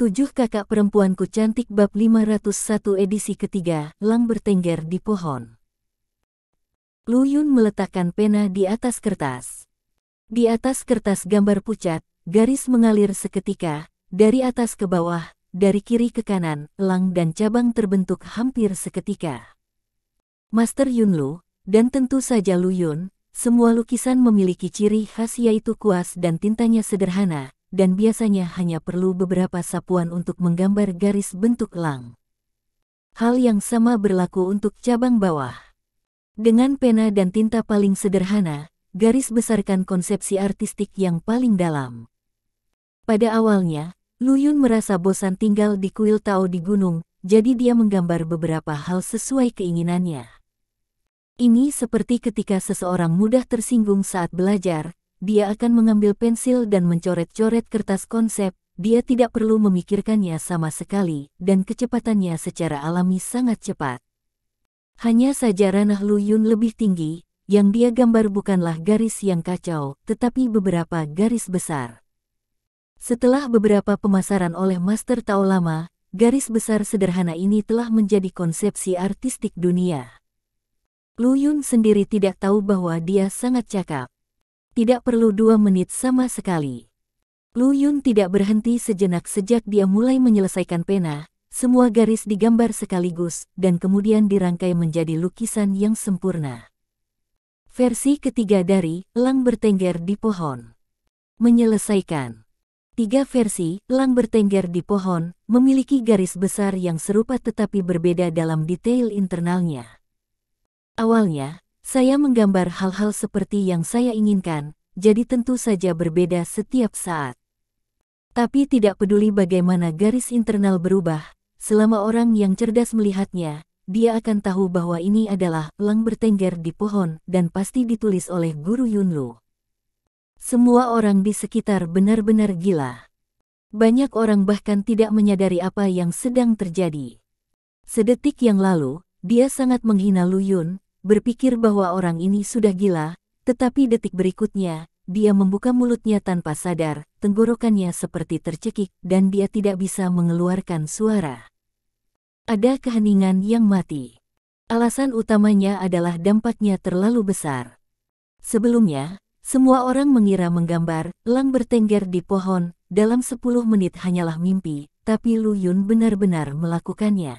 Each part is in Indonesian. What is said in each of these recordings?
7 Kakak Perempuanku Cantik Bab 501 edisi ketiga, Lang bertengger di pohon. Lu Yun meletakkan pena di atas kertas. Di atas kertas gambar pucat, garis mengalir seketika, dari atas ke bawah, dari kiri ke kanan, elang dan cabang terbentuk hampir seketika. Master Yunlu, dan tentu saja Lu Yun, semua lukisan memiliki ciri khas yaitu kuas dan tintanya sederhana, dan biasanya hanya perlu beberapa sapuan untuk menggambar garis bentuk elang. Hal yang sama berlaku untuk cabang bawah. Dengan pena dan tinta paling sederhana, garis besarkan konsepsi artistik yang paling dalam. Pada awalnya, Lu Yun merasa bosan tinggal di kuil Tao di gunung, jadi dia menggambar beberapa hal sesuai keinginannya. Ini seperti ketika seseorang mudah tersinggung saat belajar, dia akan mengambil pensil dan mencoret-coret kertas konsep, dia tidak perlu memikirkannya sama sekali, dan kecepatannya secara alami sangat cepat. Hanya saja ranah Lu Yun lebih tinggi, yang dia gambar bukanlah garis yang kacau, tetapi beberapa garis besar. Setelah beberapa pemasaran oleh Master Tao lama, garis besar sederhana ini telah menjadi konsepsi artistik dunia. Lu Yun sendiri tidak tahu bahwa dia sangat cakap. Tidak perlu 2 menit sama sekali. Lu Yun tidak berhenti sejenak sejak dia mulai menyelesaikan pena, semua garis digambar sekaligus, dan kemudian dirangkai menjadi lukisan yang sempurna. Versi ketiga dari Elang Bertengger di Pohon. Menyelesaikan. 3 versi Elang Bertengger di Pohon memiliki garis besar yang serupa tetapi berbeda dalam detail internalnya. Awalnya, saya menggambar hal-hal seperti yang saya inginkan, jadi tentu saja berbeda setiap saat. Tapi tidak peduli bagaimana garis internal berubah, selama orang yang cerdas melihatnya, dia akan tahu bahwa ini adalah Elang Bertengger di Pohon dan pasti ditulis oleh Guru Yunlu. Semua orang di sekitar benar-benar gila. Banyak orang bahkan tidak menyadari apa yang sedang terjadi. Sedetik yang lalu, dia sangat menghina Lu Yun, berpikir bahwa orang ini sudah gila, tetapi detik berikutnya, dia membuka mulutnya tanpa sadar, tenggorokannya seperti tercekik dan dia tidak bisa mengeluarkan suara. Ada keheningan yang mati. Alasan utamanya adalah dampaknya terlalu besar. Sebelumnya, semua orang mengira menggambar Elang Bertengger di Pohon dalam 10 menit hanyalah mimpi, tapi Lu Yun benar-benar melakukannya.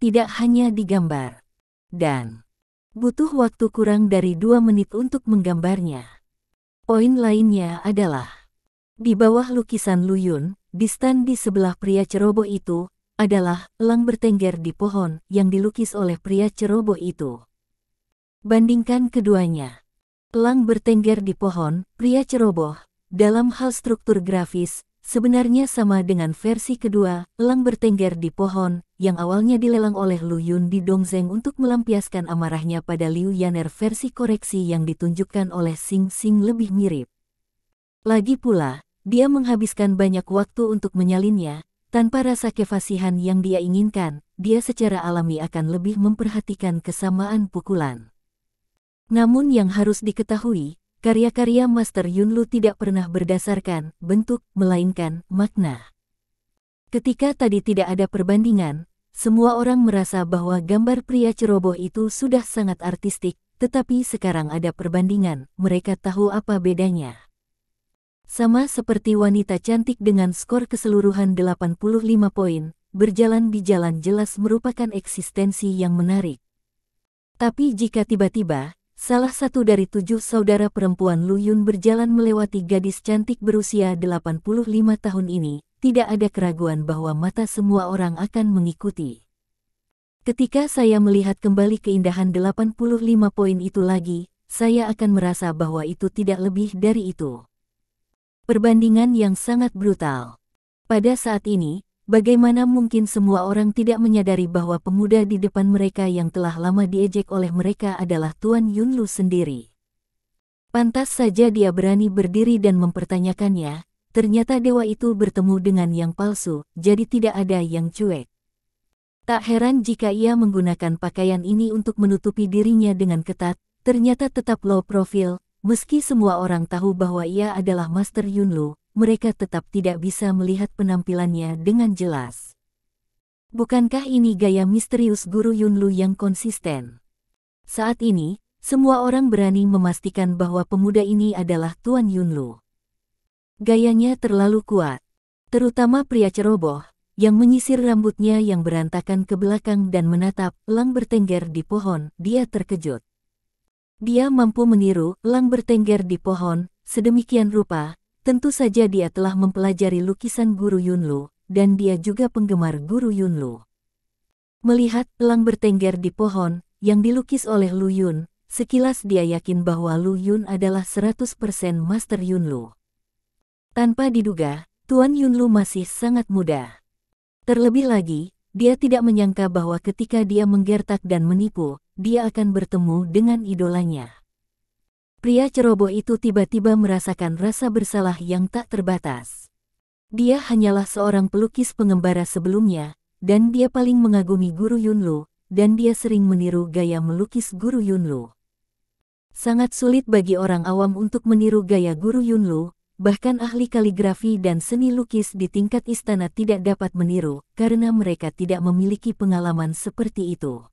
Tidak hanya digambar. Dan butuh waktu kurang dari 2 menit untuk menggambarnya. Poin lainnya adalah, di bawah lukisan Lu Yun, di stand di sebelah pria ceroboh itu, adalah Elang Bertengger di Pohon yang dilukis oleh pria ceroboh itu. Bandingkan keduanya. Elang Bertengger di Pohon, pria ceroboh, dalam hal struktur grafis, sebenarnya sama dengan versi kedua, Elang Bertengger di Pohon, yang awalnya dilelang oleh Lu Yun di Dongzeng untuk melampiaskan amarahnya pada Liu Yaner. Versi koreksi yang ditunjukkan oleh Xing Xing lebih mirip. Lagi pula, dia menghabiskan banyak waktu untuk menyalinnya, tanpa rasa kefasihan yang dia inginkan, dia secara alami akan lebih memperhatikan kesamaan pukulan. Namun yang harus diketahui, karya-karya Master Yunlu tidak pernah berdasarkan bentuk, melainkan makna. Ketika tadi tidak ada perbandingan, semua orang merasa bahwa gambar pria ceroboh itu sudah sangat artistik, tetapi sekarang ada perbandingan, mereka tahu apa bedanya. Sama seperti wanita cantik dengan skor keseluruhan 85 poin, berjalan di jalan jelas merupakan eksistensi yang menarik. Tapi jika tiba-tiba, salah satu dari 7 saudara perempuan Lu Yun berjalan melewati gadis cantik berusia 85 tahun ini, tidak ada keraguan bahwa mata semua orang akan mengikuti. Ketika saya melihat kembali keindahan 85 poin itu lagi, saya akan merasa bahwa itu tidak lebih dari itu. Perbandingan yang sangat brutal. Pada saat ini, bagaimana mungkin semua orang tidak menyadari bahwa pemuda di depan mereka yang telah lama diejek oleh mereka adalah Tuan Yunlu sendiri? Pantas saja dia berani berdiri dan mempertanyakannya, ternyata dewa itu bertemu dengan yang palsu, jadi tidak ada yang cuek. Tak heran jika ia menggunakan pakaian ini untuk menutupi dirinya dengan ketat, ternyata tetap low profile, meski semua orang tahu bahwa ia adalah Master Yunlu, mereka tetap tidak bisa melihat penampilannya dengan jelas. Bukankah ini gaya misterius Guru Yunlu yang konsisten? Saat ini, semua orang berani memastikan bahwa pemuda ini adalah Tuan Yunlu. Gayanya terlalu kuat, terutama pria ceroboh, yang menyisir rambutnya yang berantakan ke belakang dan menatap elang bertengger di pohon. Dia terkejut. Dia mampu meniru elang bertengger di pohon sedemikian rupa. Tentu saja dia telah mempelajari lukisan Guru Yunlu, dan dia juga penggemar Guru Yunlu. Melihat elang bertengger di pohon yang dilukis oleh Lu Yun, sekilas dia yakin bahwa Lu Yun adalah 100% Master Yunlu. Tanpa diduga, Tuan Yunlu masih sangat muda. Terlebih lagi, dia tidak menyangka bahwa ketika dia menggertak dan menipu, dia akan bertemu dengan idolanya. Pria ceroboh itu tiba-tiba merasakan rasa bersalah yang tak terbatas. Dia hanyalah seorang pelukis pengembara sebelumnya, dan dia paling mengagumi Guru Yunlu, dan dia sering meniru gaya melukis Guru Yunlu. Sangat sulit bagi orang awam untuk meniru gaya Guru Yunlu. Bahkan ahli kaligrafi dan seni lukis di tingkat istana tidak dapat meniru, karena mereka tidak memiliki pengalaman seperti itu.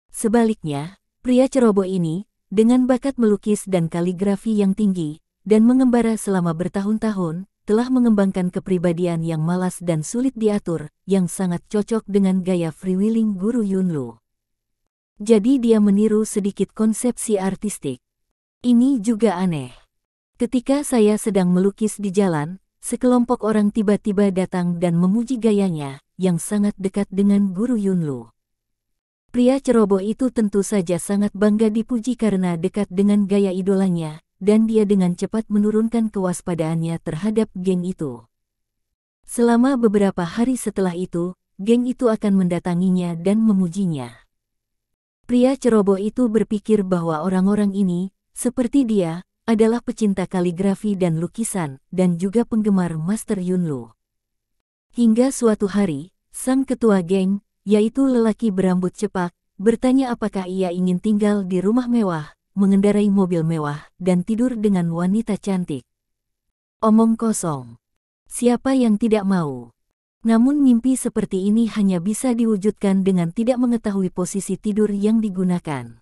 Sebaliknya, pria ceroboh ini, dengan bakat melukis dan kaligrafi yang tinggi, dan mengembara selama bertahun-tahun, telah mengembangkan kepribadian yang malas dan sulit diatur, yang sangat cocok dengan gaya freewheeling Guru Yunlu. Jadi dia meniru sedikit konsepsi artistik. Ini juga aneh. Ketika saya sedang melukis di jalan, sekelompok orang tiba-tiba datang dan memuji gayanya, yang sangat dekat dengan Guru Yunlu. Pria ceroboh itu tentu saja sangat bangga dipuji karena dekat dengan gaya idolanya, dan dia dengan cepat menurunkan kewaspadaannya terhadap geng itu. Selama beberapa hari setelah itu, geng itu akan mendatanginya dan memujinya. Pria ceroboh itu berpikir bahwa orang-orang ini, seperti dia, adalah pecinta kaligrafi dan lukisan, dan juga penggemar Master Yunlu. Hingga suatu hari, sang ketua geng, yaitu lelaki berambut cepak, bertanya apakah ia ingin tinggal di rumah mewah, mengendarai mobil mewah, dan tidur dengan wanita cantik. Omong kosong. Siapa yang tidak mau? Namun mimpi seperti ini hanya bisa diwujudkan dengan tidak mengetahui posisi tidur yang digunakan.